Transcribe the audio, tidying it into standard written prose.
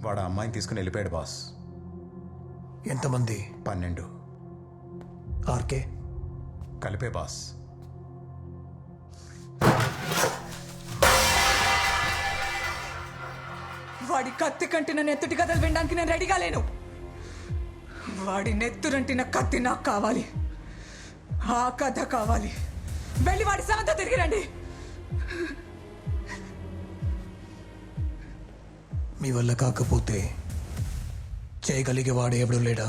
వాడు ఆ అమ్మాయిని తీసుకుని వెళ్ళిపోయాడు బాస్. ఎంతమంది? 12 ఆర్కే కలిపే బాస్. వాడి కత్తి కంటిన నెత్తుటి కథలు వినడానికి నేను రెడీగా లేను. వాడి నెత్తురంటిన కత్తి నాకు కావాలి. ఆ కథ కావాలి. వెళ్ళి వాడి సమంతో తిరిగి రండి. మీ వల్ల కాకపోతే చేయగలిగే వాడు ఎవడు లేడా?